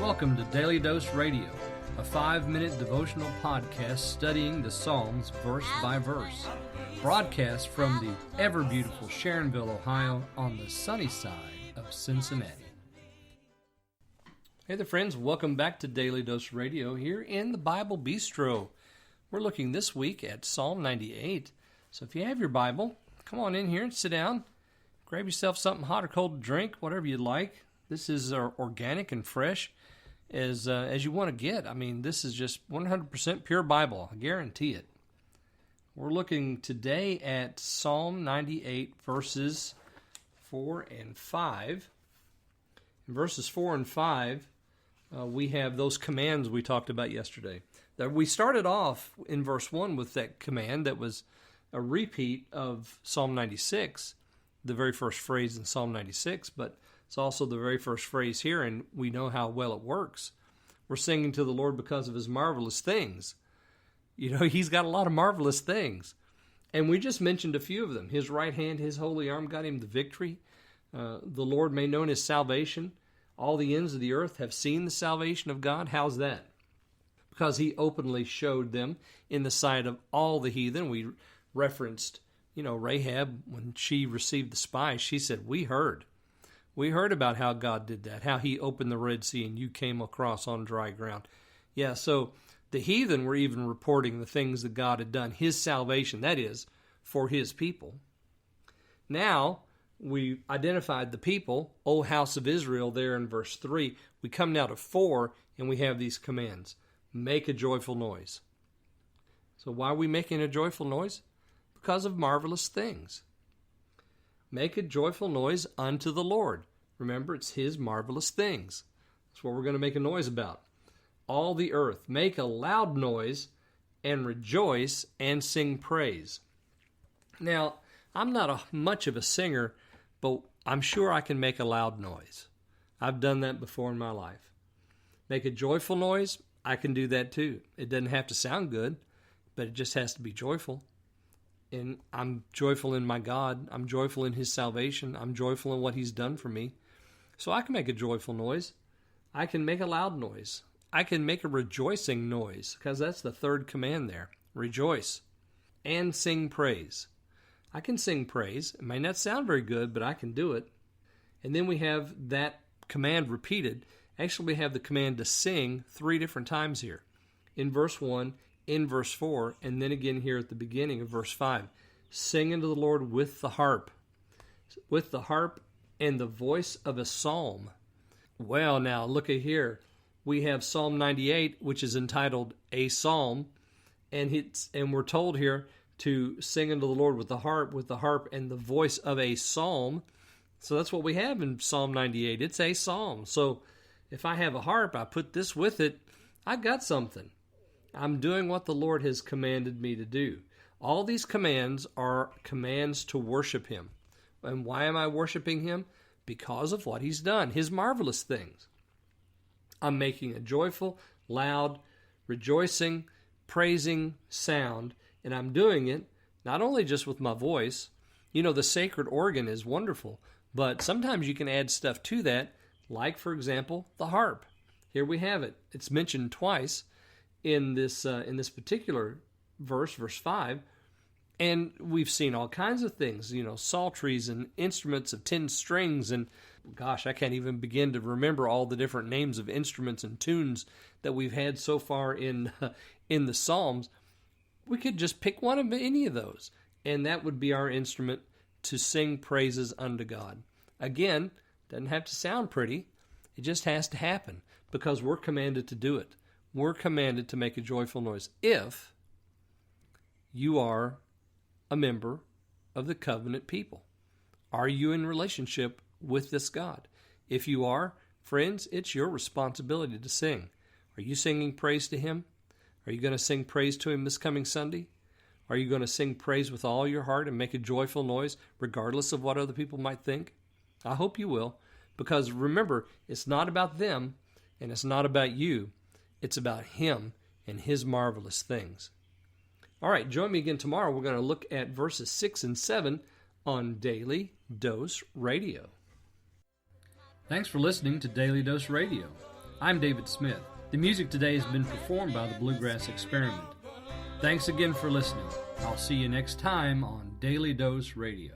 Welcome to Daily Dose Radio, a 5-minute devotional podcast studying the Psalms verse by verse. Broadcast from the ever-beautiful Sharonville, Ohio, on the sunny side of Cincinnati. Hey there, friends. Welcome back to Daily Dose Radio here in the Bible Bistro. We're looking this week at Psalm 98. So if you have your Bible, come on in here and sit down. Grab yourself something hot or cold to drink, whatever you like. This is organic and fresh as you want to get. I mean, this is just 100% pure Bible. I guarantee it. We're looking today at Psalm 98, verses 4 and 5. In verses 4 and 5, we have those commands we talked about yesterday. We started off in verse 1 with that command that was a repeat of Psalm 96, the very first phrase in Psalm 96, but it's also the very first phrase here, and we know how well it works. We're singing to the Lord because of His marvelous things. You know, He's got a lot of marvelous things. And we just mentioned a few of them. His right hand, His holy arm got Him the victory. The Lord made known His salvation. All the ends of the earth have seen the salvation of God. How's that? Because He openly showed them in the sight of all the heathen. We referenced, Rahab, when she received the spies, she said, we heard. We heard about how God did that, how He opened the Red Sea and you came across on dry ground. Yeah, so the heathen were even reporting the things that God had done, His salvation, that is, for His people. Now, we identified the people, O house of Israel, there in verse 3. We come now to 4, and we have these commands. Make a joyful noise. So why are we making a joyful noise? Because of marvelous things. Make a joyful noise unto the Lord. Remember, it's His marvelous things. That's what we're going to make a noise about. All the earth, make a loud noise and rejoice and sing praise. Now, I'm not much of a singer, but I'm sure I can make a loud noise. I've done that before in my life. Make a joyful noise, I can do that too. It doesn't have to sound good, but it just has to be joyful. And I'm joyful in my God. I'm joyful in His salvation. I'm joyful in what He's done for me. So I can make a joyful noise. I can make a loud noise. I can make a rejoicing noise, because that's the third command there. Rejoice and sing praise. I can sing praise. It may not sound very good, but I can do it. And then we have that command repeated. Actually, we have the command to sing 3 different times here. In verse 1, in verse 4, and then again here at the beginning of verse 5. Sing unto the Lord with the harp and the voice of a psalm. Well, now, look at here. We have Psalm 98, which is entitled A Psalm, and we're told here to sing unto the Lord with the harp and the voice of a psalm. So that's what we have in Psalm 98. It's a psalm. So if I have a harp, I put this with it, I've got something. I'm doing what the Lord has commanded me to do. All these commands are commands to worship Him. And why am I worshiping Him? Because of what He's done, His marvelous things. I'm making a joyful, loud, rejoicing, praising sound, and I'm doing it not only just with my voice. The sacred organ is wonderful, but sometimes you can add stuff to that, like, for example, the harp. Here we have it. It's mentioned twice in this particular verse 5, and we've seen all kinds of things, psalteries and instruments of 10 strings, and gosh, I can't even begin to remember all the different names of instruments and tunes that we've had so far in the Psalms. We could just pick one of any of those, and that would be our instrument to sing praises unto God. Again, doesn't have to sound pretty. It just has to happen because we're commanded to do it. We're commanded to make a joyful noise if you are a member of the covenant people. Are you in relationship with this God? If you are, friends, it's your responsibility to sing. Are you singing praise to Him? Are you going to sing praise to Him this coming Sunday? Are you going to sing praise with all your heart and make a joyful noise regardless of what other people might think? I hope you will, because remember, it's not about them and it's not about you. It's about Him and His marvelous things. All right, join me again tomorrow. We're going to look at verses 6 and 7 on Daily Dose Radio. Thanks for listening to Daily Dose Radio. I'm David Smith. The music today has been performed by the Bluegrass Experiment. Thanks again for listening. I'll see you next time on Daily Dose Radio.